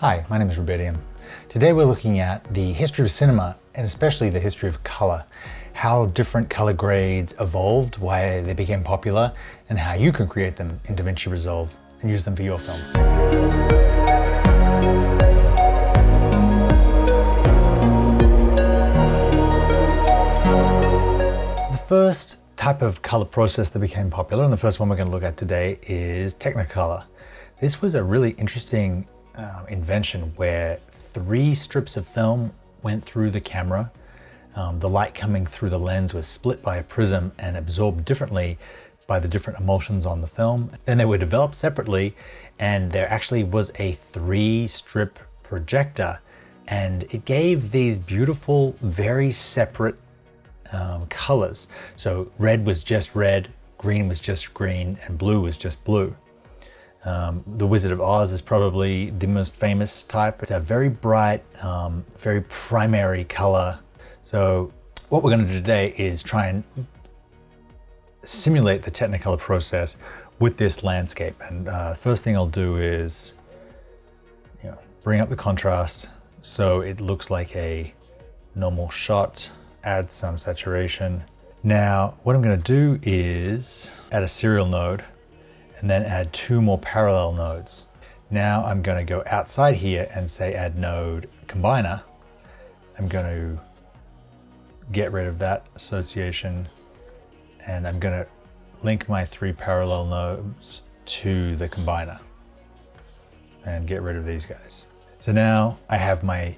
Hi, my name is Rubidium. Today we're looking at the history of cinema and especially the history of color, how different color grades evolved, why they became popular, and how you can create them in DaVinci Resolve and use them for your films. The first type of color process that became popular, and the first one we're going to look at today, is Technicolor. This was a really interesting invention where 3 strips of film went through the camera. The light coming through the lens was split by a prism and absorbed differently by the different emulsions on the film. Then they were developed separately, and there actually was a 3-strip projector, and it gave these beautiful, very separate colors. So red was just red, green was just green, and blue was just blue. The Wizard of Oz is probably the most famous type. It's a very bright, very primary color. So what we're going to do today is try and simulate the Technicolor process with this landscape. And first thing I'll do is bring up the contrast so it looks like a normal shot, add some saturation. Now what I'm going to do is add a serial node and then add 2 more parallel nodes. Now I'm going to go outside here and say add node combiner. I'm going to get rid of that association, and I'm going to link my 3 parallel nodes to the combiner and get rid of these guys. So now I have my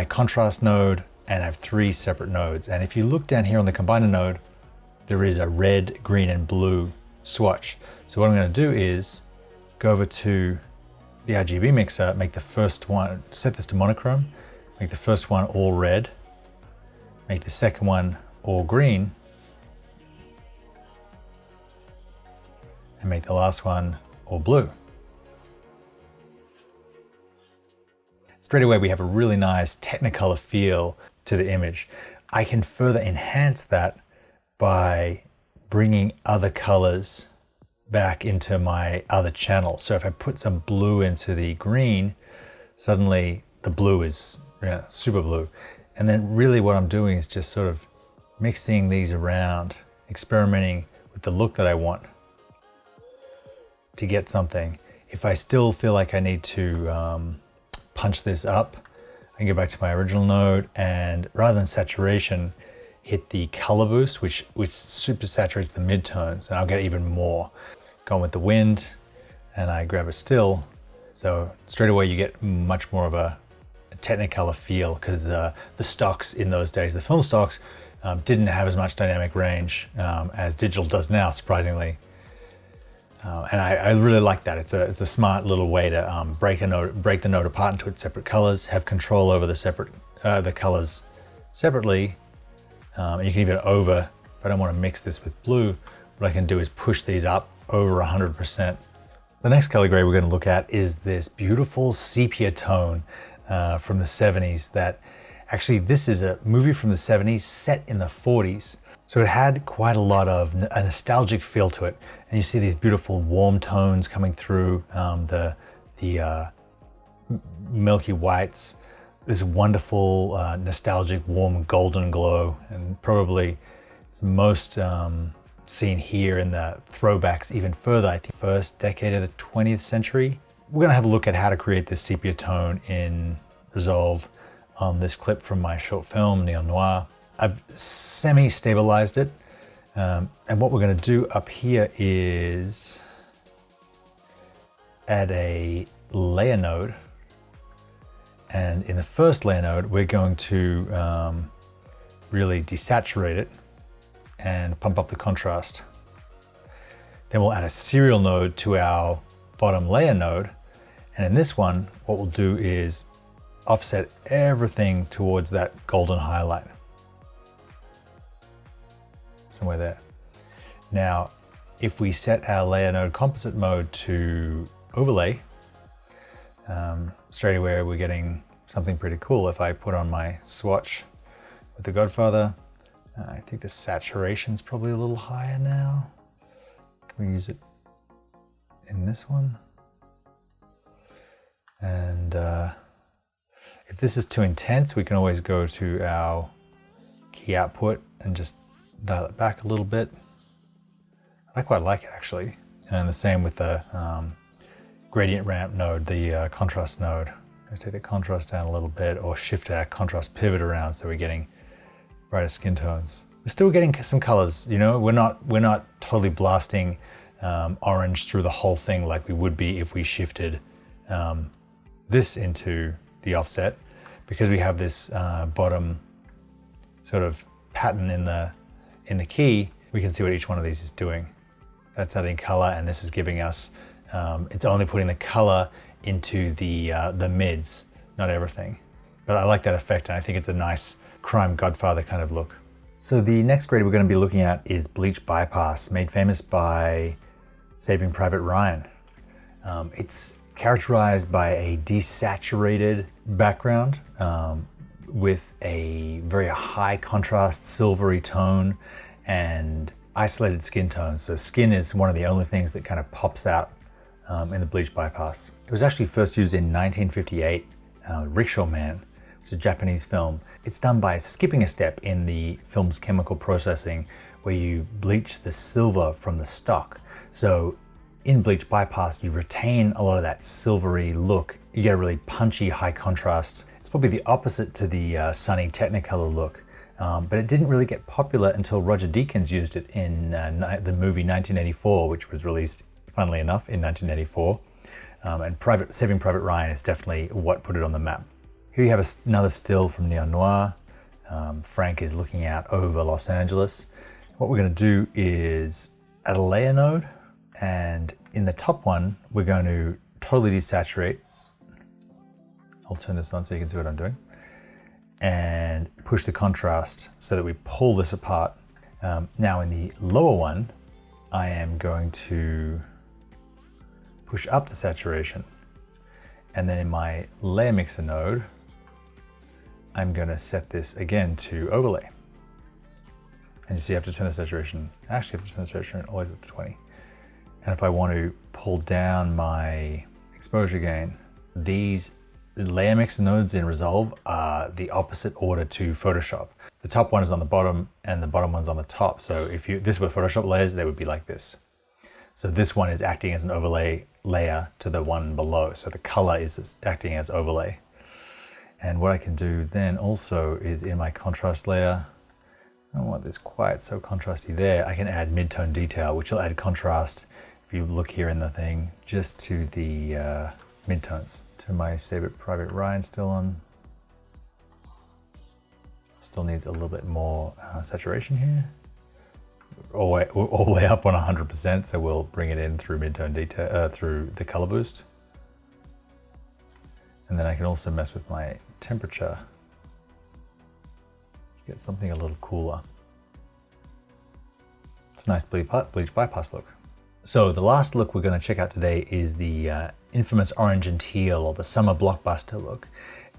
contrast node and I have 3 separate nodes. And if you look down here on the combiner node, there is a red, green, and blue swatch. So what I'm going to do is go over to the RGB mixer, make the first one, set this to monochrome, make the first one all red, make the second one all green, and make the last one all blue. Straight away we have a really nice Technicolor feel to the image. I can further enhance that by bringing other colors back into my other channel. So if I put some blue into the green, suddenly the blue is super blue. And then really what I'm doing is just sort of mixing these around, experimenting with the look that I want to get something. If I still feel like I need to punch this up, I can go back to my original node and rather than saturation, hit the color boost, which super saturates the midtones, and I'll get even more. Going with the wind, and I grab a still. So straight away you get much more of a Technicolor feel, because the stocks in those days, the film stocks, didn't have as much dynamic range as digital does now, surprisingly. And I really like that. It's a smart little way to break the node apart into its separate colors, have control over the colors separately. And you can even if I don't want to mix this with blue, what I can do is push these up over 100%. The next color grade we're going to look at is this beautiful sepia tone from the 70s. That actually, this is a movie from the 70s set in the 40s. So it had quite a lot of a nostalgic feel to it. And you see these beautiful warm tones coming through the milky whites, this wonderful nostalgic warm golden glow, and probably it's most seen here in the throwbacks even further, I think first decade of the 20th century. We're going to have a look at how to create this sepia tone in Resolve on this clip from my short film, Neon Noir. I've semi-stabilized it, and what we're going to do up here is add a layer node, and in the first layer node we're going to really desaturate it and pump up the contrast. Then we'll add a serial node to our bottom layer node, and in this one what we'll do is offset everything towards that golden highlight. Somewhere there. Now if we set our layer node composite mode to overlay, straight away we're getting something pretty cool. If I put on my swatch with the Godfather, I think the saturation's probably a little higher now. Can we use it in this one? And if this is too intense, we can always go to our key output and just dial it back a little bit. I quite like it actually. And the same with the gradient ramp node, the contrast node. Let's take the contrast down a little bit, or shift our contrast pivot around so we're getting brighter skin tones. We're still getting some colors, you know, we're not totally blasting orange through the whole thing like we would be if we shifted this into the offset, because we have this bottom sort of pattern in the key. We can see what each one of these is doing. That's adding color, and this is giving us, it's only putting the color into the mids, not everything. But I like that effect, and I think it's a nice crime Godfather kind of look. So the next grade we're going to be looking at is Bleach Bypass, made famous by Saving Private Ryan. It's characterized by a desaturated background with a very high contrast silvery tone and isolated skin tones. So skin is one of the only things that kind of pops out in the Bleach Bypass. It was actually first used in 1958, Rickshaw Man. It's a Japanese film. It's done by skipping a step in the film's chemical processing where you bleach the silver from the stock. So in Bleach Bypass, you retain a lot of that silvery look. You get a really punchy, high contrast. It's probably the opposite to the sunny Technicolor look, but it didn't really get popular until Roger Deakins used it in the movie 1984, which was released, funnily enough, in 1984. And Saving Private Ryan is definitely what put it on the map. Here you have another still from Neo Noir. Frank is looking out over Los Angeles. What we're going to do is add a layer node, and in the top one, we're going to totally desaturate. I'll turn this on so you can see what I'm doing. And push the contrast so that we pull this apart. Now in the lower one, I am going to push up the saturation. And then in my layer mixer node, I'm going to set this again to overlay. And you see I have to turn the saturation, actually I have to turn the saturation all the way up to 20. And if I want to pull down my exposure gain, these layer mixer nodes in Resolve are the opposite order to Photoshop. The top one is on the bottom and the bottom one's on the top. So if this were Photoshop layers, they would be like this. So this one is acting as an overlay layer to the one below. So the color is acting as overlay. And what I can do then also is in my contrast layer, I don't want this quite so contrasty there, I can add mid-tone detail, which will add contrast, if you look here in the thing, just to the mid-tones. To my Saving Private Ryan still on. Still needs a little bit more saturation here. All the way up on 100%, so we'll bring it in through mid-tone detail, through the color boost. And then I can also mess with my temperature. Get something a little cooler. It's a nice bleach bypass look. So the last look we're going to check out today is the infamous orange and teal, or the summer blockbuster look.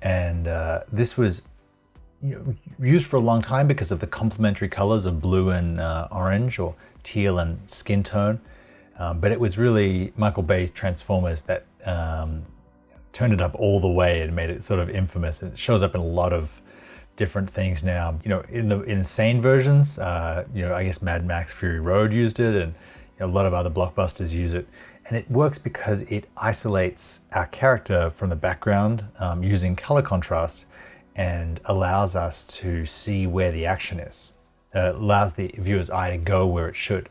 And this was used for a long time because of the complementary colors of blue and orange, or teal and skin tone. But it was really Michael Bay's Transformers that turned it up all the way and made it sort of infamous. It shows up in a lot of different things now. In the insane versions, I guess Mad Max Fury Road used it, and a lot of other blockbusters use it. And it works because it isolates our character from the background using color contrast, and allows us to see where the action is. Allows the viewer's eye to go where it should.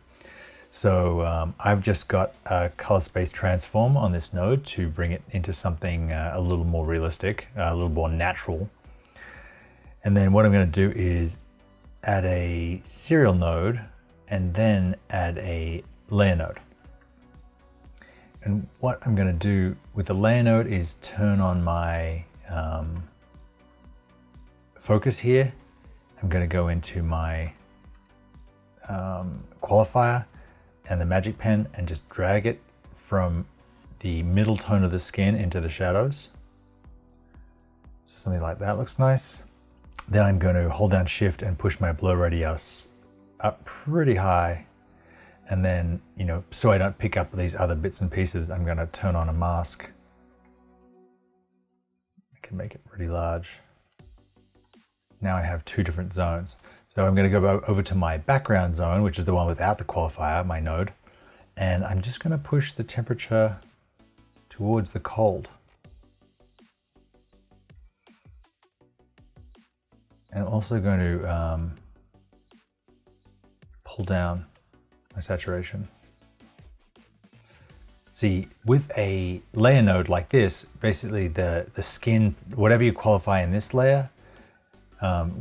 So I've just got a color space transform on this node to bring it into something a little more realistic, a little more natural. And then what I'm going to do is add a serial node and then add a layer node. And what I'm going to do with the layer node is turn on my focus here. I'm going to go into my qualifier and the magic pen and just drag it from the middle tone of the skin into the shadows. So something like that looks nice. Then I'm going to hold down Shift and push my blur radius up pretty high. And then, so I don't pick up these other bits and pieces, I'm going to turn on a mask can make it really large. Now I have two different zones. So I'm going to go over to my background zone, which is the one without the qualifier, my node. And I'm just going to push the temperature towards the cold. And I'm also going to pull down my saturation. See, with a layer node like this, basically the skin, whatever you qualify in this layer,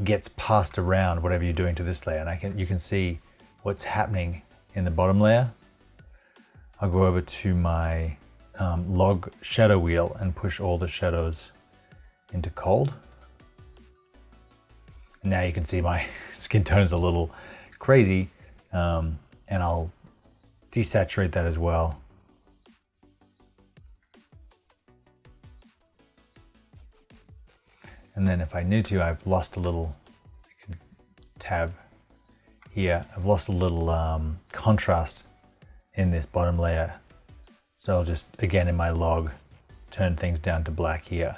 gets passed around whatever you're doing to this layer. And you can see what's happening in the bottom layer. I'll go over to my log shadow wheel and push all the shadows into cold. And now you can see my skin tone is a little crazy, and I'll desaturate that as well. And then if I need to, I've lost a little, I can tab here, I've lost a little contrast in this bottom layer. So I'll just, again in my log, turn things down to black here.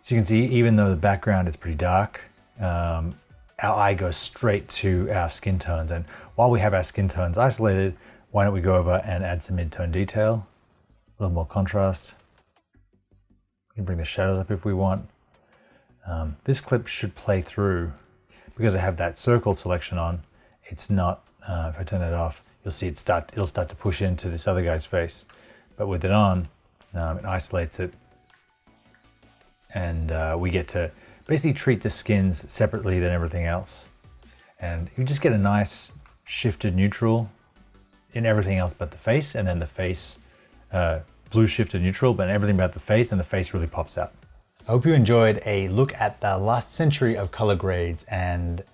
So you can see, even though the background is pretty dark, our eye goes straight to our skin tones. And while we have our skin tones isolated, why don't we go over and add some mid-tone detail, a little more contrast. We can bring the shadows up if we want. This clip should play through. Because I have that circle selection on, it's not, if I turn that off, you'll see it'll start to push into this other guy's face. But with it on, it isolates it. And we get to basically treat the skins separately than everything else. And you just get a nice shifted neutral in everything else but the face, and then the face blue shifted neutral, but everything about the face, and the face really pops out. I hope you enjoyed a look at the last century of color grades and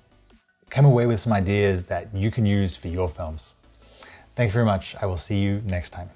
came away with some ideas that you can use for your films. Thanks very much. I will see you next time.